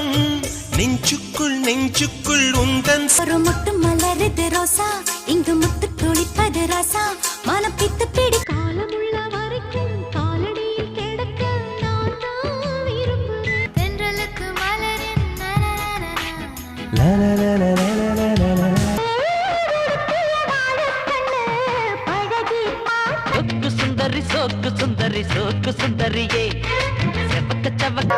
மயக்கம் நெஞ்சுக்குள் நெஞ்சுக்குள் உந்தன் ஒரு முட்டு மலருது ரோசா இங்கு முத்து துளிப்பது ராசா மனப்பித்து பிடி காலமுள்ள வரைக்கும் காலடியில் கிடக்க நான் தான் விரும்புகிறேன் தென்றலுக்கு மலரின் சுந்தரி சோக்கு சுந்தரி சோக்கு சுந்தரியே செவக்க செவக்க